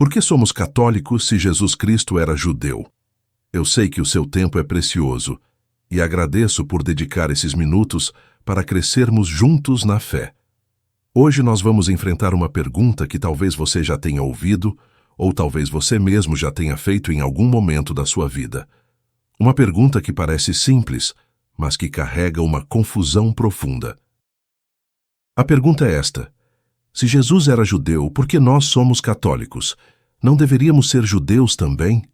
Por que somos católicos se Jesus Cristo era judeu? Eu sei que o seu tempo é precioso e agradeço por dedicar esses minutos para crescermos juntos na fé. Hoje nós vamos enfrentar uma pergunta que talvez você já tenha ouvido ou talvez você mesmo já tenha feito em algum momento da sua vida. Uma pergunta que parece simples, mas que carrega uma confusão profunda. A pergunta é esta: se Jesus era judeu, por que nós somos católicos? Não deveríamos ser judeus também?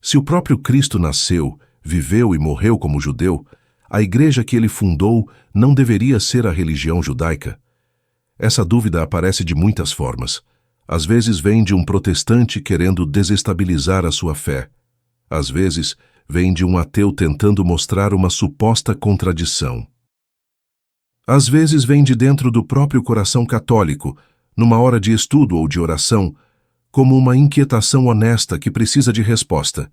Se o próprio Cristo nasceu, viveu e morreu como judeu, a igreja que ele fundou não deveria ser a religião judaica? Essa dúvida aparece de muitas formas. Às vezes vem de um protestante querendo desestabilizar a sua fé. Às vezes vem de um ateu tentando mostrar uma suposta contradição. Às vezes vem de dentro do próprio coração católico, numa hora de estudo ou de oração, como uma inquietação honesta que precisa de resposta.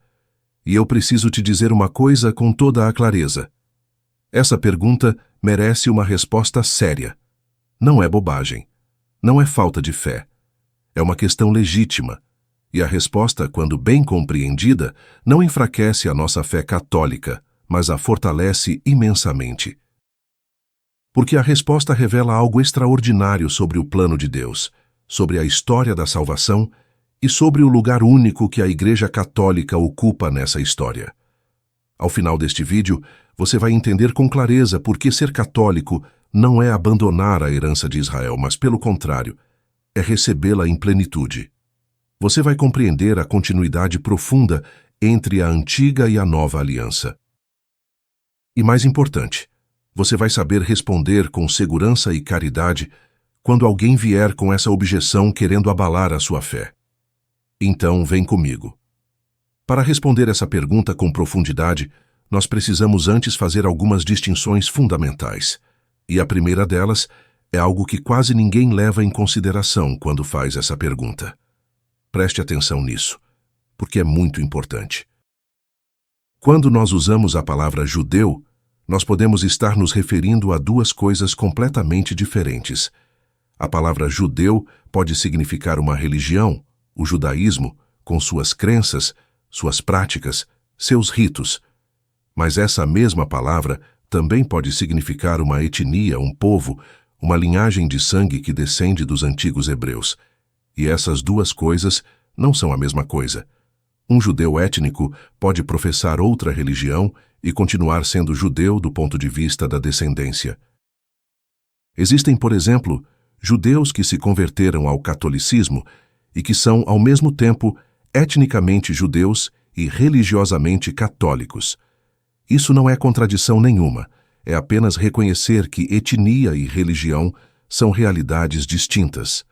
E eu preciso te dizer uma coisa com toda a clareza. Essa pergunta merece uma resposta séria. Não é bobagem. Não é falta de fé. É uma questão legítima. E a resposta, quando bem compreendida, não enfraquece a nossa fé católica, mas a fortalece imensamente. Porque a resposta revela algo extraordinário sobre o plano de Deus, sobre a história da salvação e sobre o lugar único que a Igreja Católica ocupa nessa história. Ao final deste vídeo, você vai entender com clareza por que ser católico não é abandonar a herança de Israel, mas, pelo contrário, é recebê-la em plenitude. Você vai compreender a continuidade profunda entre a antiga e a nova aliança. E mais importante, você vai saber responder com segurança e caridade quando alguém vier com essa objeção querendo abalar a sua fé. Então, vem comigo. Para responder essa pergunta com profundidade, nós precisamos antes fazer algumas distinções fundamentais. E a primeira delas é algo que quase ninguém leva em consideração quando faz essa pergunta. Preste atenção nisso, porque é muito importante. Quando nós usamos a palavra judeu, nós podemos estar nos referindo a duas coisas completamente diferentes. A palavra judeu pode significar uma religião, o judaísmo, com suas crenças, suas práticas, seus ritos. Mas essa mesma palavra também pode significar uma etnia, um povo, uma linhagem de sangue que descende dos antigos hebreus. E essas duas coisas não são a mesma coisa. Um judeu étnico pode professar outra religião e continuar sendo judeu do ponto de vista da descendência. Existem, por exemplo, judeus que se converteram ao catolicismo e que são, ao mesmo tempo, etnicamente judeus e religiosamente católicos. Isso não é contradição nenhuma, é apenas reconhecer que etnia e religião são realidades distintas.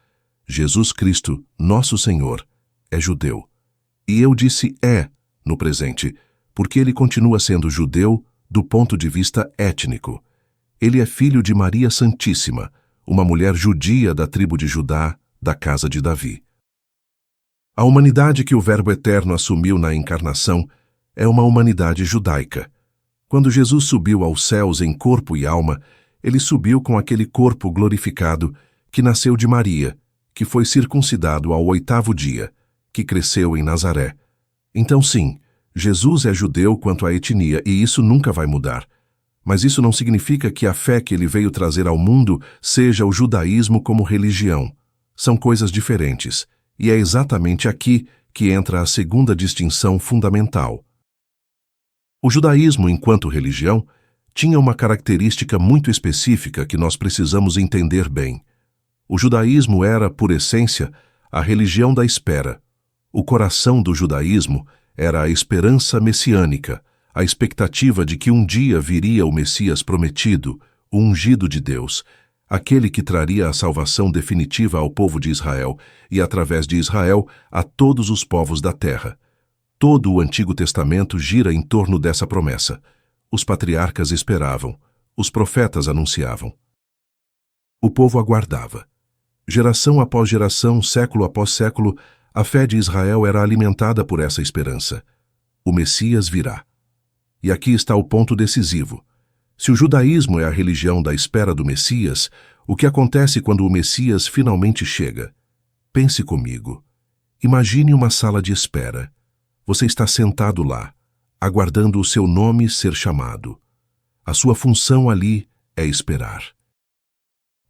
Jesus Cristo, nosso Senhor, é judeu. E eu disse no presente, porque ele continua sendo judeu do ponto de vista étnico. Ele é filho de Maria Santíssima, uma mulher judia da tribo de Judá, da casa de Davi. A humanidade que o Verbo Eterno assumiu na encarnação é uma humanidade judaica. Quando Jesus subiu aos céus em corpo e alma, ele subiu com aquele corpo glorificado que nasceu de Maria, que foi circuncidado ao 8º dia, que cresceu em Nazaré. Então sim, Jesus é judeu quanto à etnia e isso nunca vai mudar. Mas isso não significa que a fé que ele veio trazer ao mundo seja o judaísmo como religião. São coisas diferentes, e é exatamente aqui que entra a segunda distinção fundamental. O judaísmo, enquanto religião, tinha uma característica muito específica que nós precisamos entender bem. O judaísmo era, por essência, a religião da espera. O coração do judaísmo era a esperança messiânica, a expectativa de que um dia viria o Messias prometido, o ungido de Deus, aquele que traria a salvação definitiva ao povo de Israel e, através de Israel, a todos os povos da terra. Todo o Antigo Testamento gira em torno dessa promessa. Os patriarcas esperavam, os profetas anunciavam. O povo aguardava. Geração após geração, século após século, a fé de Israel era alimentada por essa esperança. O Messias virá. E aqui está o ponto decisivo. Se o judaísmo é a religião da espera do Messias, o que acontece quando o Messias finalmente chega? Pense comigo. Imagine uma sala de espera. Você está sentado lá, aguardando o seu nome ser chamado. A sua função ali é esperar.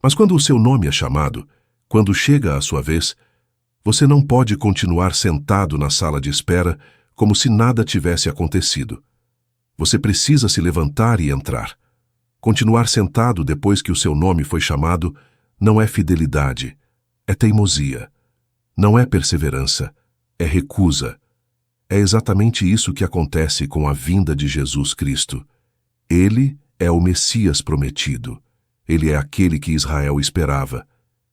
Mas quando o seu nome é chamado, quando chega a sua vez, você não pode continuar sentado na sala de espera como se nada tivesse acontecido. Você precisa se levantar e entrar. Continuar sentado depois que o seu nome foi chamado não é fidelidade, é teimosia. Não é perseverança, é recusa. É exatamente isso que acontece com a vinda de Jesus Cristo. Ele é o Messias prometido. Ele é aquele que Israel esperava.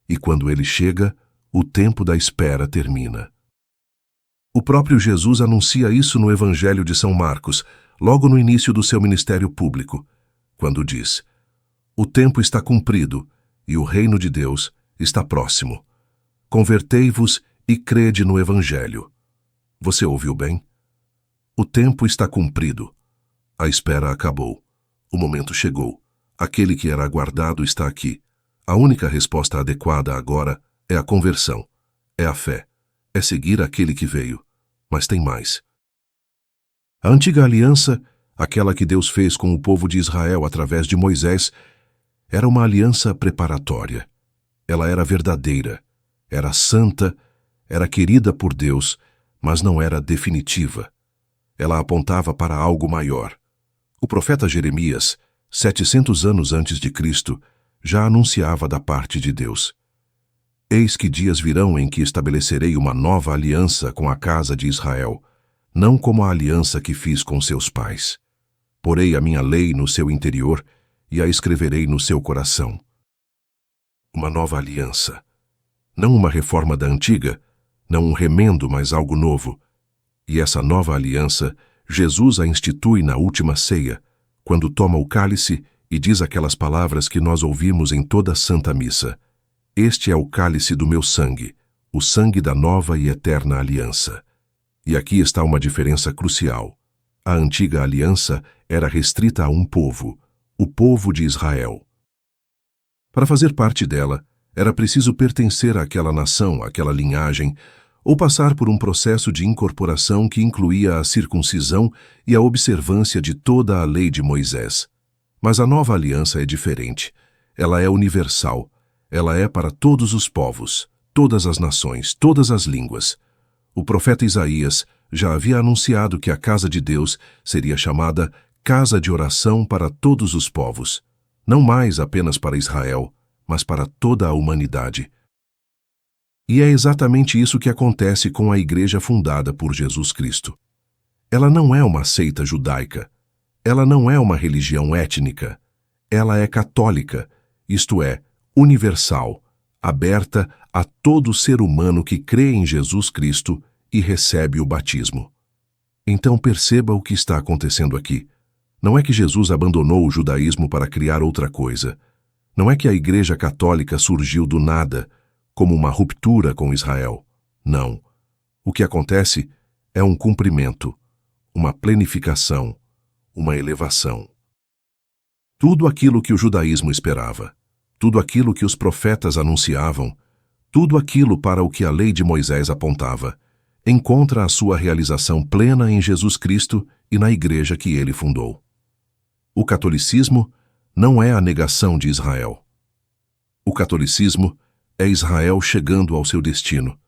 E quando ele chega, o tempo da espera termina. O próprio Jesus anuncia isso no Evangelho de São Marcos, logo no início do seu ministério público, quando diz: "O tempo está cumprido e o reino de Deus está próximo. Convertei-vos e crede no Evangelho." Você ouviu bem? O tempo está cumprido. A espera acabou. O momento chegou. Aquele que era aguardado está aqui. A única resposta adequada agora é a conversão, é a fé, é seguir aquele que veio. Mas tem mais. A antiga aliança, aquela que Deus fez com o povo de Israel através de Moisés, era uma aliança preparatória. Ela era verdadeira, era santa, era querida por Deus, mas não era definitiva. Ela apontava para algo maior. O profeta Jeremias, 700 anos antes de Cristo, já anunciava da parte de Deus: "Eis que dias virão em que estabelecerei uma nova aliança com a casa de Israel, não como a aliança que fiz com seus pais. Porei a minha lei no seu interior e a escreverei no seu coração." Uma nova aliança. Não uma reforma da antiga, não um remendo, mas algo novo. E essa nova aliança, Jesus a institui na última ceia, quando toma o cálice e diz aquelas palavras que nós ouvimos em toda a Santa Missa: "Este é o cálice do meu sangue, o sangue da nova e eterna aliança." E aqui está uma diferença crucial. A antiga aliança era restrita a um povo, o povo de Israel. Para fazer parte dela, era preciso pertencer àquela nação, àquela linhagem, ou passar por um processo de incorporação que incluía a circuncisão e a observância de toda a lei de Moisés. Mas a nova aliança é diferente. Ela é universal. Ela é para todos os povos, todas as nações, todas as línguas. O profeta Isaías já havia anunciado que a casa de Deus seria chamada casa de oração para todos os povos, não mais apenas para Israel, mas para toda a humanidade. E é exatamente isso que acontece com a igreja fundada por Jesus Cristo. Ela não é uma seita judaica. Ela não é uma religião étnica. Ela é católica, isto é, universal, aberta a todo ser humano que crê em Jesus Cristo e recebe o batismo. Então perceba o que está acontecendo aqui. Não é que Jesus abandonou o judaísmo para criar outra coisa. Não é que a Igreja Católica surgiu do nada, como uma ruptura com Israel. Não. O que acontece é um cumprimento, uma plenificação, uma elevação. Tudo aquilo que o judaísmo esperava, tudo aquilo que os profetas anunciavam, tudo aquilo para o que a lei de Moisés apontava, encontra a sua realização plena em Jesus Cristo e na igreja que ele fundou. O catolicismo não é a negação de Israel. O catolicismo é Israel chegando ao seu destino.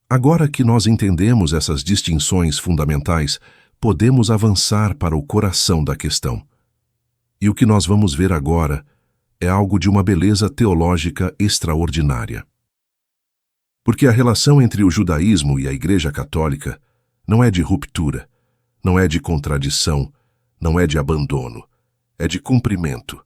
Agora que nós entendemos essas distinções fundamentais, podemos avançar para o coração da questão. E o que nós vamos ver agora é algo de uma beleza teológica extraordinária. Porque a relação entre o judaísmo e a Igreja Católica não é de ruptura, não é de contradição, não é de abandono, é de cumprimento,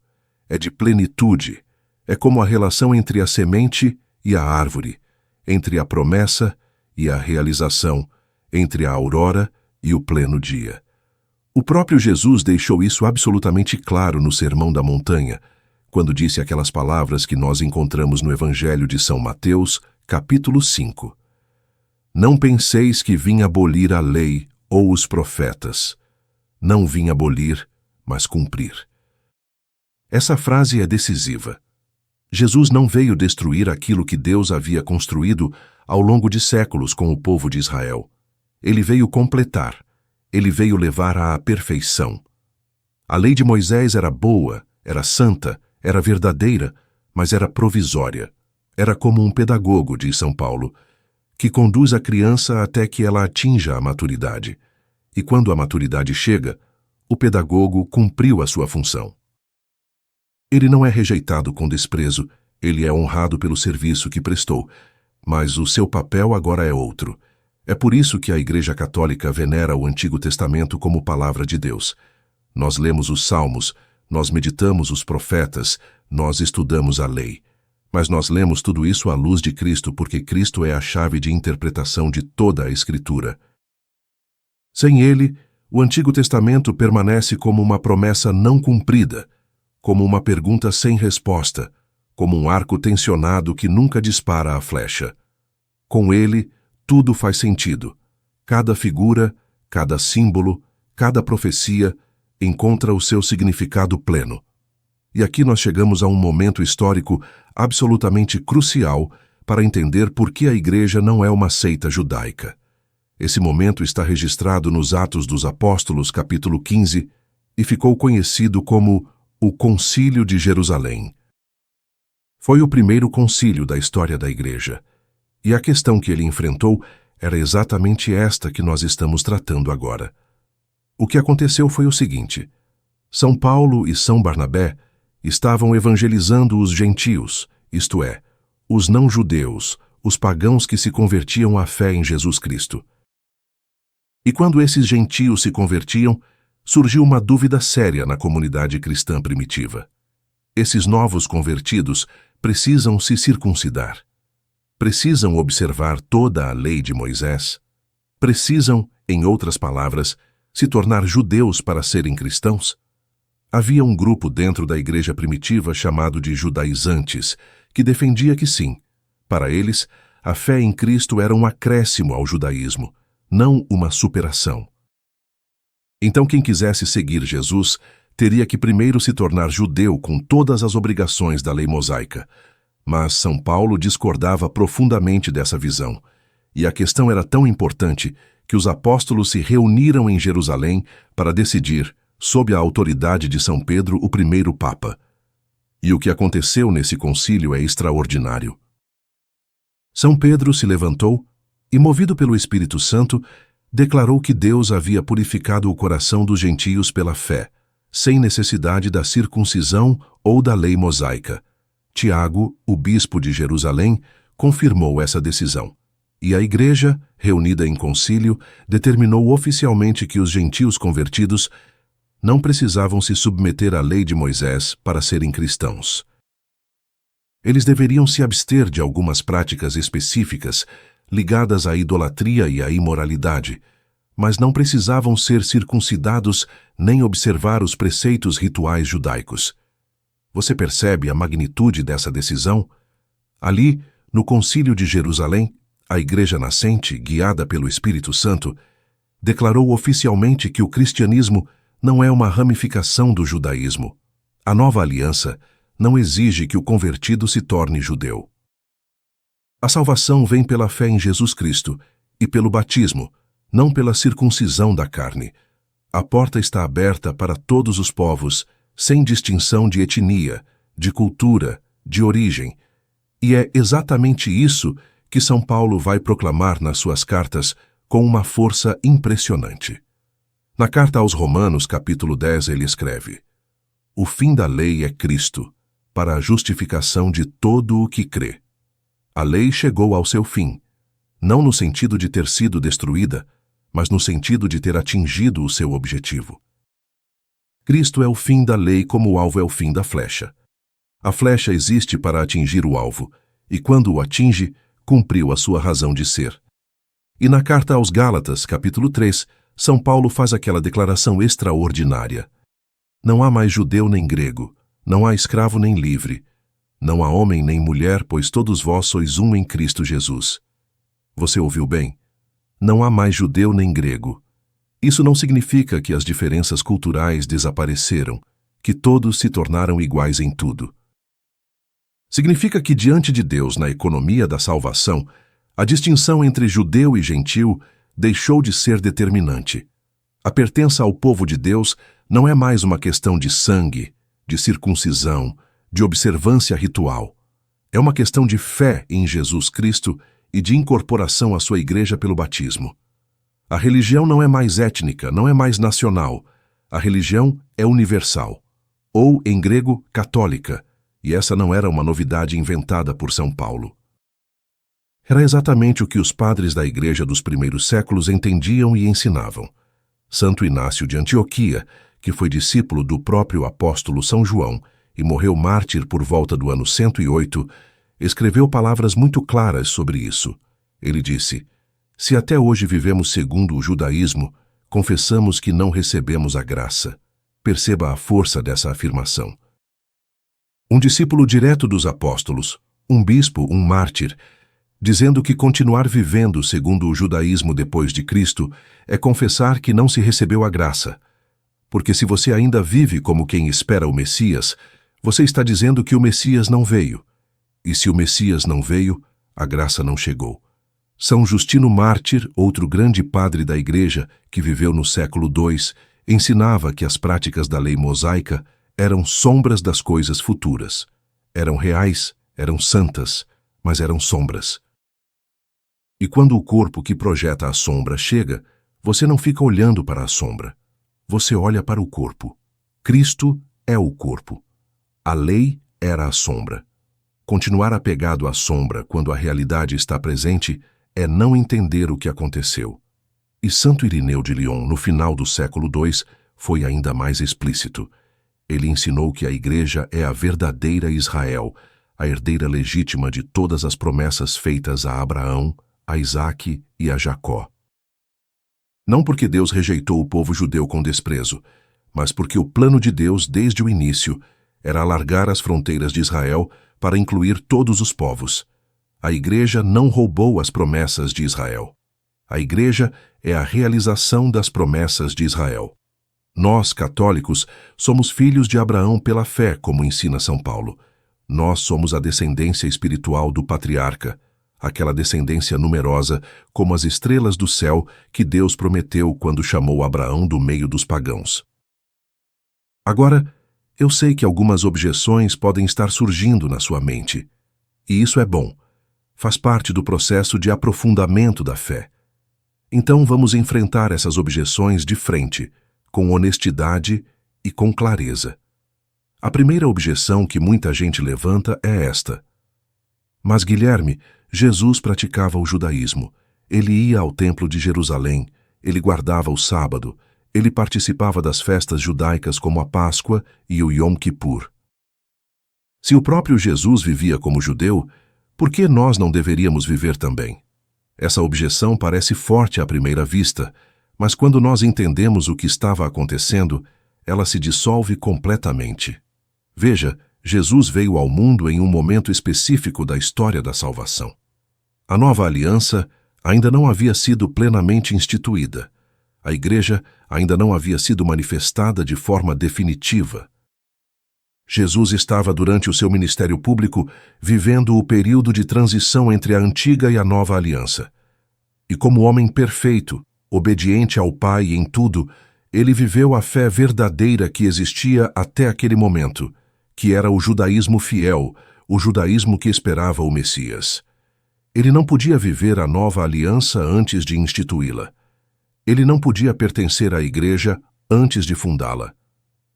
é de plenitude, é como a relação entre a semente e a árvore, entre a promessa e a realização, entre a aurora e o pleno dia. O próprio Jesus deixou isso absolutamente claro no Sermão da Montanha, quando disse aquelas palavras que nós encontramos no Evangelho de São Mateus, capítulo 5. "Não penseis que vim abolir a lei ou os profetas. Não vim abolir, mas cumprir." Essa frase é decisiva. Jesus não veio destruir aquilo que Deus havia construído ao longo de séculos com o povo de Israel. Ele veio completar. Ele veio levar à perfeição. A lei de Moisés era boa, era santa, era verdadeira, mas era provisória. Era como um pedagogo, diz São Paulo, que conduz a criança até que ela atinja a maturidade. E quando a maturidade chega, o pedagogo cumpriu a sua função. Ele não é rejeitado com desprezo, ele é honrado pelo serviço que prestou, mas o seu papel agora é outro. É por isso que a Igreja Católica venera o Antigo Testamento como palavra de Deus. Nós lemos os Salmos, nós meditamos os profetas, nós estudamos a lei. Mas nós lemos tudo isso à luz de Cristo porque Cristo é a chave de interpretação de toda a Escritura. Sem ele, o Antigo Testamento permanece como uma promessa não cumprida, como uma pergunta sem resposta, como um arco tensionado que nunca dispara a flecha. Com ele, tudo faz sentido. Cada figura, cada símbolo, cada profecia encontra o seu significado pleno. E aqui nós chegamos a um momento histórico absolutamente crucial para entender por que a Igreja não é uma seita judaica. Esse momento está registrado nos Atos dos Apóstolos, capítulo 15, e ficou conhecido como o Concílio de Jerusalém. Foi o primeiro concílio da história da Igreja, e a questão que ele enfrentou era exatamente esta que nós estamos tratando agora. O que aconteceu foi o seguinte: São Paulo e São Barnabé estavam evangelizando os gentios, isto é, os não-judeus, os pagãos que se convertiam à fé em Jesus Cristo. E quando esses gentios se convertiam, surgiu uma dúvida séria na comunidade cristã primitiva. Esses novos convertidos precisam se circuncidar. Precisam observar toda a lei de Moisés. Precisam, em outras palavras, se tornar judeus para serem cristãos. Havia um grupo dentro da igreja primitiva chamado de judaizantes, que defendia que sim. Para eles, a fé em Cristo era um acréscimo ao judaísmo, não uma superação. Então quem quisesse seguir Jesus teria que primeiro se tornar judeu com todas as obrigações da lei mosaica. Mas São Paulo discordava profundamente dessa visão, e a questão era tão importante que os apóstolos se reuniram em Jerusalém para decidir, sob a autoridade de São Pedro, o primeiro Papa. E o que aconteceu nesse concílio é extraordinário. São Pedro se levantou e, movido pelo Espírito Santo, declarou que Deus havia purificado o coração dos gentios pela fé, sem necessidade da circuncisão ou da lei mosaica. Tiago, o bispo de Jerusalém, confirmou essa decisão. E a igreja, reunida em concílio, determinou oficialmente que os gentios convertidos não precisavam se submeter à lei de Moisés para serem cristãos. Eles deveriam se abster de algumas práticas específicas ligadas à idolatria e à imoralidade, mas não precisavam ser circuncidados nem observar os preceitos rituais judaicos. Você percebe a magnitude dessa decisão? Ali, no Concílio de Jerusalém, a Igreja nascente, guiada pelo Espírito Santo, declarou oficialmente que o cristianismo não é uma ramificação do judaísmo. A nova aliança não exige que o convertido se torne judeu. A salvação vem pela fé em Jesus Cristo e pelo batismo, não pela circuncisão da carne. A porta está aberta para todos os povos, sem distinção de etnia, de cultura, de origem. E é exatamente isso que São Paulo vai proclamar nas suas cartas com uma força impressionante. Na carta aos Romanos, capítulo 10, ele escreve: O fim da lei é Cristo, para a justificação de todo o que crê. A lei chegou ao seu fim, não no sentido de ter sido destruída, mas no sentido de ter atingido o seu objetivo. Cristo é o fim da lei como o alvo é o fim da flecha. A flecha existe para atingir o alvo, e quando o atinge, cumpriu a sua razão de ser. E na carta aos Gálatas, capítulo 3, São Paulo faz aquela declaração extraordinária: Não há mais judeu nem grego, não há escravo nem livre, não há homem nem mulher, pois todos vós sois um em Cristo Jesus. Você ouviu bem? Não há mais judeu nem grego. Isso não significa que as diferenças culturais desapareceram, que todos se tornaram iguais em tudo. Significa que diante de Deus na economia da salvação, a distinção entre judeu e gentil deixou de ser determinante. A pertença ao povo de Deus não é mais uma questão de sangue, de circuncisão, de observância ritual. É uma questão de fé em Jesus Cristo e de incorporação à sua igreja pelo batismo. A religião não é mais étnica, não é mais nacional. A religião é universal, ou, em grego, católica, e essa não era uma novidade inventada por São Paulo. Era exatamente o que os padres da igreja dos primeiros séculos entendiam e ensinavam. Santo Inácio de Antioquia, que foi discípulo do próprio apóstolo São João e morreu mártir por volta do ano 108, escreveu palavras muito claras sobre isso. Ele disse: "Se até hoje vivemos segundo o judaísmo, confessamos que não recebemos a graça." Perceba a força dessa afirmação. Um discípulo direto dos apóstolos, um bispo, um mártir, dizendo que continuar vivendo segundo o judaísmo depois de Cristo é confessar que não se recebeu a graça. Porque se você ainda vive como quem espera o Messias, você está dizendo que o Messias não veio. E se o Messias não veio, a graça não chegou. São Justino Mártir, outro grande padre da Igreja, que viveu no século II, ensinava que as práticas da lei mosaica eram sombras das coisas futuras. Eram reais, eram santas, mas eram sombras. E quando o corpo que projeta a sombra chega, você não fica olhando para a sombra. Você olha para o corpo. Cristo é o corpo. A lei era a sombra. Continuar apegado à sombra quando a realidade está presente é não entender o que aconteceu. E Santo Irineu de Lyon, no final do século II, foi ainda mais explícito. Ele ensinou que a Igreja é a verdadeira Israel, a herdeira legítima de todas as promessas feitas a Abraão, a Isaque e a Jacó. Não porque Deus rejeitou o povo judeu com desprezo, mas porque o plano de Deus, desde o início, era alargar as fronteiras de Israel para incluir todos os povos. A Igreja não roubou as promessas de Israel. A Igreja é a realização das promessas de Israel. Nós, católicos, somos filhos de Abraão pela fé, como ensina São Paulo. Nós somos a descendência espiritual do patriarca, aquela descendência numerosa como as estrelas do céu que Deus prometeu quando chamou Abraão do meio dos pagãos. Agora, eu sei que algumas objeções podem estar surgindo na sua mente. E isso é bom. Faz parte do processo de aprofundamento da fé. Então vamos enfrentar essas objeções de frente, com honestidade e com clareza. A primeira objeção que muita gente levanta é esta: "Mas, Guilherme, Jesus praticava o judaísmo. Ele ia ao templo de Jerusalém, ele guardava o sábado, ele participava das festas judaicas como a Páscoa e o Yom Kippur. Se o próprio Jesus vivia como judeu, por que nós não deveríamos viver também?" Essa objeção parece forte à primeira vista, mas quando nós entendemos o que estava acontecendo, ela se dissolve completamente. Veja, Jesus veio ao mundo em um momento específico da história da salvação. A nova aliança ainda não havia sido plenamente instituída. A Igreja ainda não havia sido manifestada de forma definitiva. Jesus estava, durante o seu ministério público, vivendo o período de transição entre a antiga e a nova aliança. E como homem perfeito, obediente ao Pai em tudo, ele viveu a fé verdadeira que existia até aquele momento, que era o judaísmo fiel, o judaísmo que esperava o Messias. Ele não podia viver a nova aliança antes de instituí-la. Ele não podia pertencer à Igreja antes de fundá-la.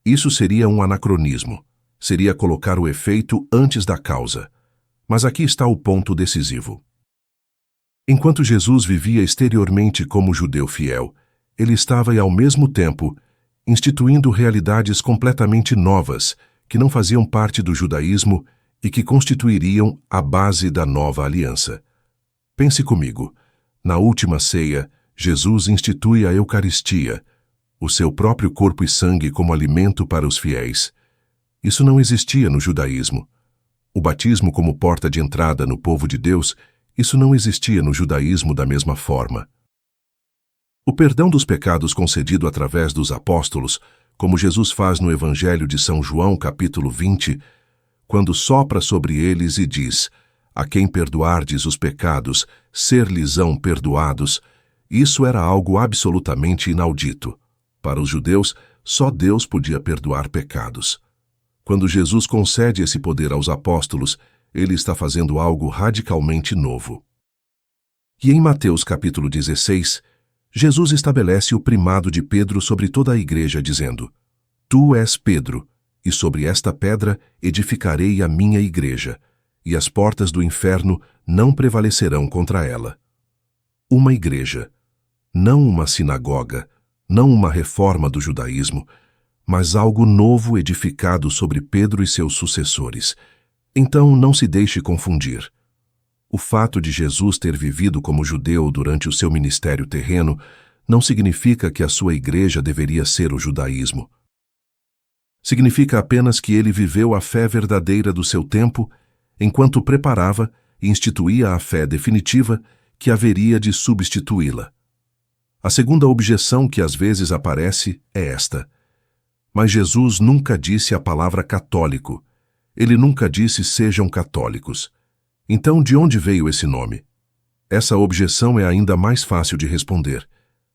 Isso seria um anacronismo. Seria colocar o efeito antes da causa. Mas aqui está o ponto decisivo. Enquanto Jesus vivia exteriormente como judeu fiel, ele estava, e ao mesmo tempo, instituindo realidades completamente novas, que não faziam parte do judaísmo e que constituiriam a base da nova aliança. Pense comigo. Na última ceia, Jesus institui a Eucaristia, o seu próprio corpo e sangue como alimento para os fiéis. Isso não existia no judaísmo. O batismo como porta de entrada no povo de Deus, isso não existia no judaísmo da mesma forma. O perdão dos pecados concedido através dos apóstolos, como Jesus faz no Evangelho de São João, capítulo 20, quando sopra sobre eles e diz: a quem perdoardes os pecados, ser-lhes-ão perdoados, isso era algo absolutamente inaudito. Para os judeus, só Deus podia perdoar pecados. Quando Jesus concede esse poder aos apóstolos, ele está fazendo algo radicalmente novo. E em Mateus capítulo 16, Jesus estabelece o primado de Pedro sobre toda a igreja, dizendo: Tu és Pedro, e sobre esta pedra edificarei a minha igreja, e as portas do inferno não prevalecerão contra ela. Uma igreja, não uma sinagoga, não uma reforma do judaísmo, mas algo novo edificado sobre Pedro e seus sucessores. Então não se deixe confundir. O fato de Jesus ter vivido como judeu durante o seu ministério terreno não significa que a sua igreja deveria ser o judaísmo. Significa apenas que ele viveu a fé verdadeira do seu tempo, enquanto preparava e instituía a fé definitiva que haveria de substituí-la. A segunda objeção que às vezes aparece é esta: mas Jesus nunca disse a palavra católico. Ele nunca disse sejam católicos. Então, de onde veio esse nome? Essa objeção é ainda mais fácil de responder,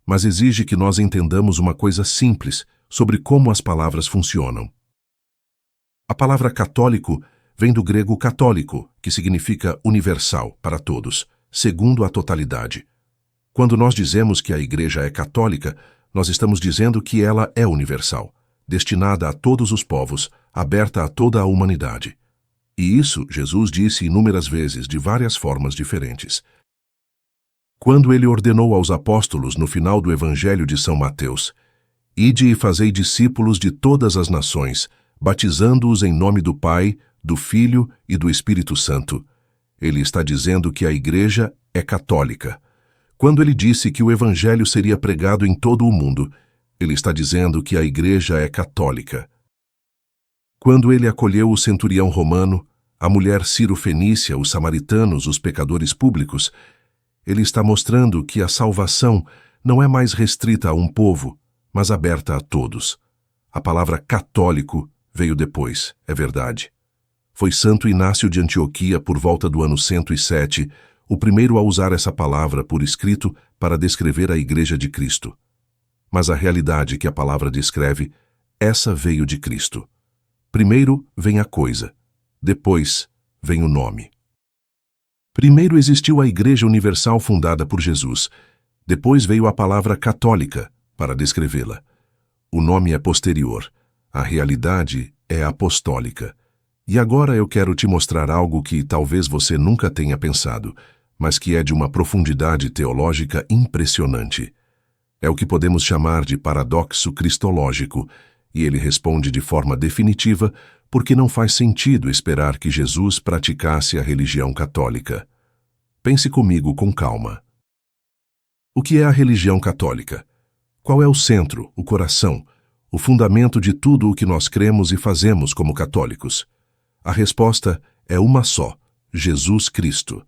mas exige que nós entendamos uma coisa simples sobre como as palavras funcionam. A palavra católico vem do grego católico, que significa universal, para todos, segundo a totalidade. Quando nós dizemos que a igreja é católica, nós estamos dizendo que ela é universal, destinada a todos os povos, aberta a toda a humanidade. E isso Jesus disse inúmeras vezes, de várias formas diferentes. Quando ele ordenou aos apóstolos no final do Evangelho de São Mateus: Ide e fazei discípulos de todas as nações, batizando-os em nome do Pai, do Filho e do Espírito Santo. Ele está dizendo que a igreja é católica. Quando ele disse que o Evangelho seria pregado em todo o mundo, ele está dizendo que a igreja é católica. Quando ele acolheu o centurião romano, a mulher Ciro-fenícia, os samaritanos, os pecadores públicos, ele está mostrando que a salvação não é mais restrita a um povo, mas aberta a todos. A palavra católico veio depois, é verdade. Foi Santo Inácio de Antioquia, por volta do ano 107, o primeiro a usar essa palavra por escrito para descrever a Igreja de Cristo. Mas a realidade que a palavra descreve, essa veio de Cristo. Primeiro vem a coisa, depois vem o nome. Primeiro existiu a Igreja Universal fundada por Jesus, depois veio a palavra católica para descrevê-la. O nome é posterior, a realidade é apostólica. E agora eu quero te mostrar algo que talvez você nunca tenha pensado, mas que é de uma profundidade teológica impressionante. É o que podemos chamar de paradoxo cristológico, e ele responde de forma definitiva porque não faz sentido esperar que Jesus praticasse a religião católica. Pense comigo com calma. O que é a religião católica? Qual é o centro, o coração, o fundamento de tudo o que nós cremos e fazemos como católicos? A resposta é uma só: Jesus Cristo.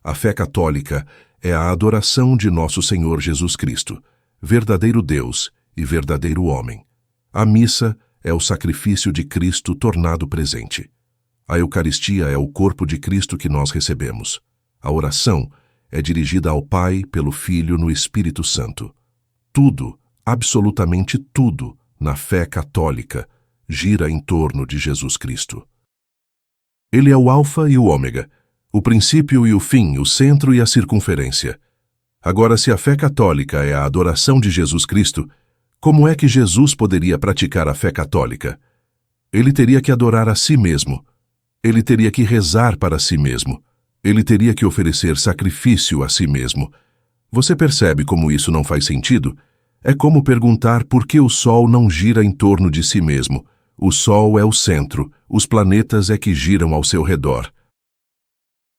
A fé católica é a adoração de nosso Senhor Jesus Cristo, verdadeiro Deus e verdadeiro homem. A missa é o sacrifício de Cristo tornado presente. A Eucaristia é o corpo de Cristo que nós recebemos. A oração é dirigida ao Pai pelo Filho no Espírito Santo. Tudo, absolutamente tudo, na fé católica, gira em torno de Jesus Cristo. Ele é o Alfa e o Ômega, o princípio e o fim, o centro e a circunferência. Agora, se a fé católica é a adoração de Jesus Cristo, como é que Jesus poderia praticar a fé católica? Ele teria que adorar a si mesmo. Ele teria que rezar para si mesmo. Ele teria que oferecer sacrifício a si mesmo. Você percebe como isso não faz sentido? É como perguntar por que o Sol não gira em torno de si mesmo. O Sol é o centro, os planetas é que giram ao seu redor.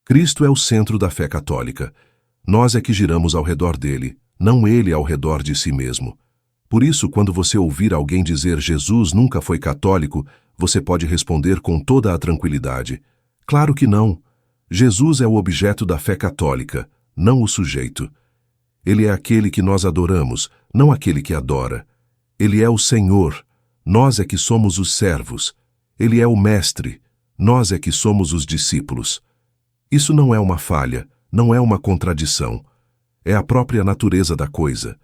Cristo é o centro da fé católica. Nós é que giramos ao redor dele, não ele ao redor de si mesmo. Por isso, quando você ouvir alguém dizer Jesus nunca foi católico, você pode responder com toda a tranquilidade: claro que não. Jesus é o objeto da fé católica, não o sujeito. Ele é aquele que nós adoramos, não aquele que adora. Ele é o Senhor, nós é que somos os servos. Ele é o Mestre, Nós é que somos os discípulos. Isso não é uma falha, não é uma contradição. É a própria natureza da coisa.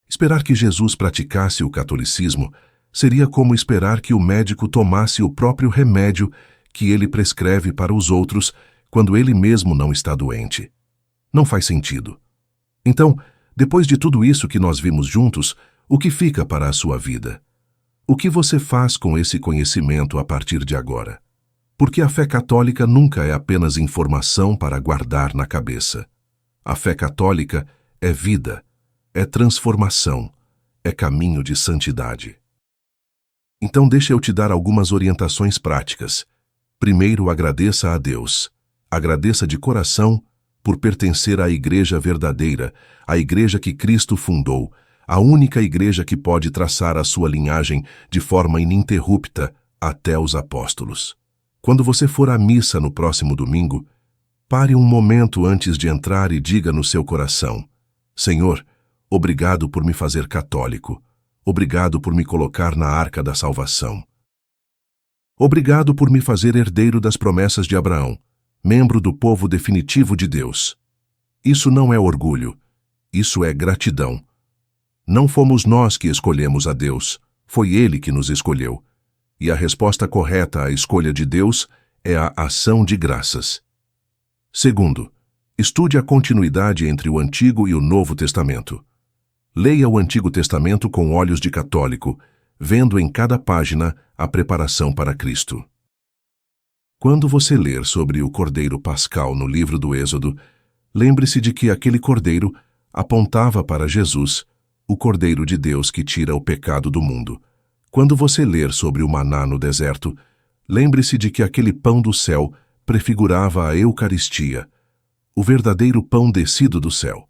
Esperar que Jesus praticasse o catolicismo seria como esperar que o médico tomasse o próprio remédio que ele prescreve para os outros quando ele mesmo não está doente. Não faz sentido. Então, depois de tudo isso que nós vimos juntos, o que fica para a sua vida? O que você faz com esse conhecimento a partir de agora? Porque a fé católica nunca é apenas informação para guardar na cabeça. A fé católica é vida, é transformação, é caminho de santidade. Então deixa eu te dar algumas orientações práticas. Primeiro, agradeça a Deus. Agradeça de coração por pertencer à igreja verdadeira, à igreja que Cristo fundou, a única igreja que pode traçar a sua linhagem de forma ininterrupta até os apóstolos. Quando você for à missa no próximo domingo, pare um momento antes de entrar e diga no seu coração: Senhor, obrigado por me fazer católico. Obrigado por me colocar na arca da salvação. Obrigado por me fazer herdeiro das promessas de Abraão, membro do povo definitivo de Deus. Isso não é orgulho, isso é gratidão. Não fomos nós que escolhemos a Deus, foi Ele que nos escolheu. E a resposta correta à escolha de Deus é a ação de graças. Segundo, estude a continuidade entre o Antigo e o Novo Testamento. Leia o Antigo Testamento com olhos de católico, vendo em cada página a preparação para Cristo. Quando você ler sobre o Cordeiro Pascal no livro do Êxodo, lembre-se de que aquele cordeiro apontava para Jesus, o Cordeiro de Deus que tira o pecado do mundo. Quando você ler sobre o maná no deserto, lembre-se de que aquele pão do céu prefigurava a Eucaristia, o verdadeiro pão descido do céu.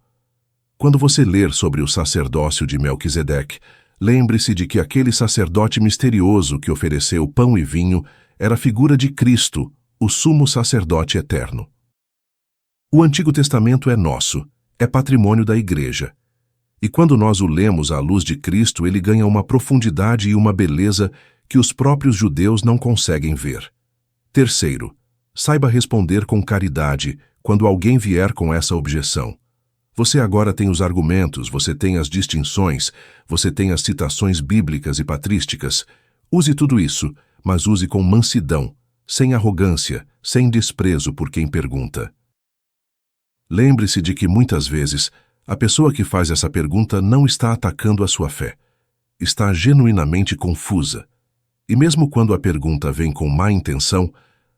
Quando você ler sobre o sacerdócio de Melquisedeque, lembre-se de que aquele sacerdote misterioso que ofereceu pão e vinho era a figura de Cristo, o sumo sacerdote eterno. O Antigo Testamento é nosso, é patrimônio da Igreja. E quando nós o lemos à luz de Cristo, ele ganha uma profundidade e uma beleza que os próprios judeus não conseguem ver. Terceiro, saiba responder com caridade quando alguém vier com essa objeção. Você agora tem os argumentos, você tem as distinções, você tem as citações bíblicas e patrísticas. Use tudo isso, mas use com mansidão, sem arrogância, sem desprezo por quem pergunta. Lembre-se de que muitas vezes a pessoa que faz essa pergunta não está atacando a sua fé. Está genuinamente confusa. E mesmo quando a pergunta vem com má intenção,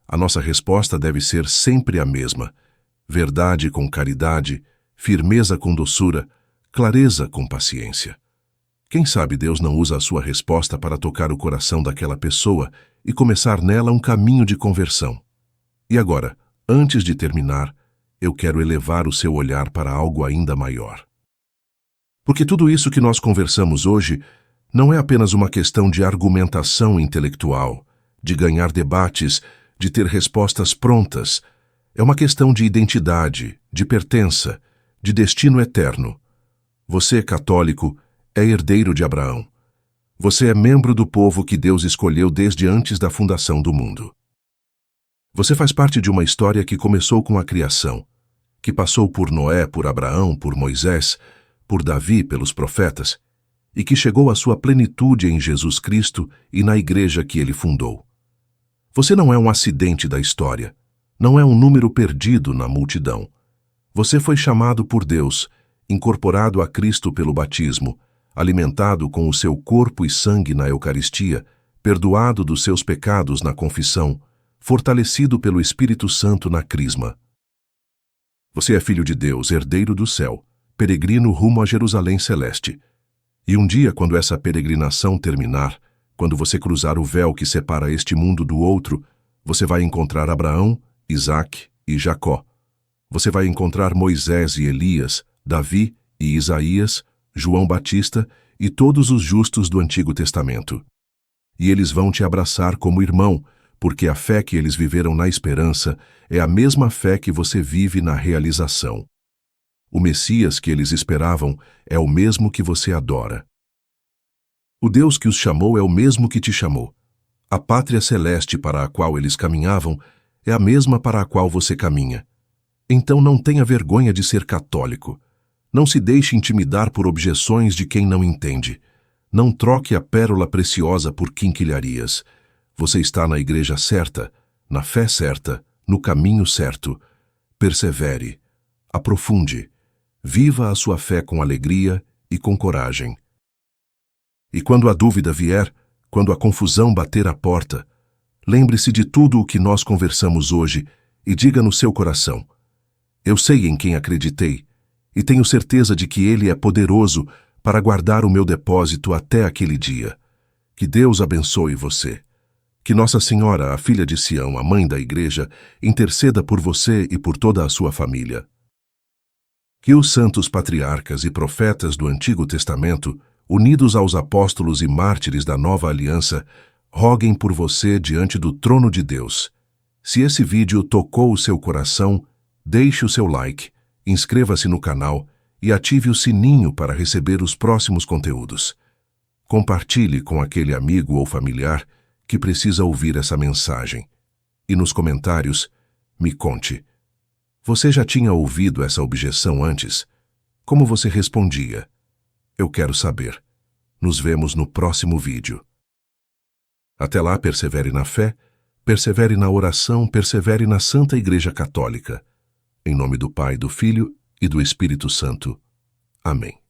a nossa resposta deve ser sempre a mesma: verdade com caridade, firmeza com doçura, clareza com paciência. Quem sabe Deus não usa a sua resposta para tocar o coração daquela pessoa e começar nela um caminho de conversão. E agora, antes de terminar, eu quero elevar o seu olhar para algo ainda maior. Porque tudo isso que nós conversamos hoje não é apenas uma questão de argumentação intelectual, de ganhar debates, de ter respostas prontas. É uma questão de identidade, de pertença, de destino eterno. Você, católico, é herdeiro de Abraão. Você é membro do povo que Deus escolheu desde antes da fundação do mundo. Você faz parte de uma história que começou com a criação, que passou por Noé, por Abraão, por Moisés, por Davi, pelos profetas, e que chegou à sua plenitude em Jesus Cristo e na igreja que ele fundou. Você não é um acidente da história, não é um número perdido na multidão. Você foi chamado por Deus, incorporado a Cristo pelo batismo, alimentado com o seu corpo e sangue na Eucaristia, perdoado dos seus pecados na confissão, fortalecido pelo Espírito Santo na crisma. Você é filho de Deus, herdeiro do céu, peregrino rumo a Jerusalém celeste. E um dia, quando essa peregrinação terminar, quando você cruzar o véu que separa este mundo do outro, você vai encontrar Abraão, Isaque e Jacó. Você vai encontrar Moisés e Elias, Davi e Isaías, João Batista e todos os justos do Antigo Testamento. E eles vão te abraçar como irmão, porque a fé que eles viveram na esperança é a mesma fé que você vive na realização. O Messias que eles esperavam é o mesmo que você adora. O Deus que os chamou é o mesmo que te chamou. A pátria celeste para a qual eles caminhavam é a mesma para a qual você caminha. Então não tenha vergonha de ser católico. Não se deixe intimidar por objeções de quem não entende. Não troque a pérola preciosa por quinquilharias. Você está na igreja certa, na fé certa, no caminho certo. Persevere, aprofunde, viva a sua fé com alegria e com coragem. E quando a dúvida vier, quando a confusão bater à porta, lembre-se de tudo o que nós conversamos hoje e diga no seu coração: eu sei em quem acreditei e tenho certeza de que Ele é poderoso para guardar o meu depósito até aquele dia. Que Deus abençoe você. Que Nossa Senhora, a filha de Sião, a mãe da Igreja, interceda por você e por toda a sua família. Que os santos patriarcas e profetas do Antigo Testamento, unidos aos apóstolos e mártires da Nova Aliança, roguem por você diante do trono de Deus. Se esse vídeo tocou o seu coração, deixe o seu like, inscreva-se no canal e ative o sininho para receber os próximos conteúdos. Compartilhe com aquele amigo ou familiar que precisa ouvir essa mensagem. E nos comentários, me conte. Você já tinha ouvido essa objeção antes? Como você respondia? Eu quero saber. Nos vemos no próximo vídeo. Até lá, persevere na fé, persevere na oração, persevere na Santa Igreja Católica. Em nome do Pai, do Filho e do Espírito Santo. Amém.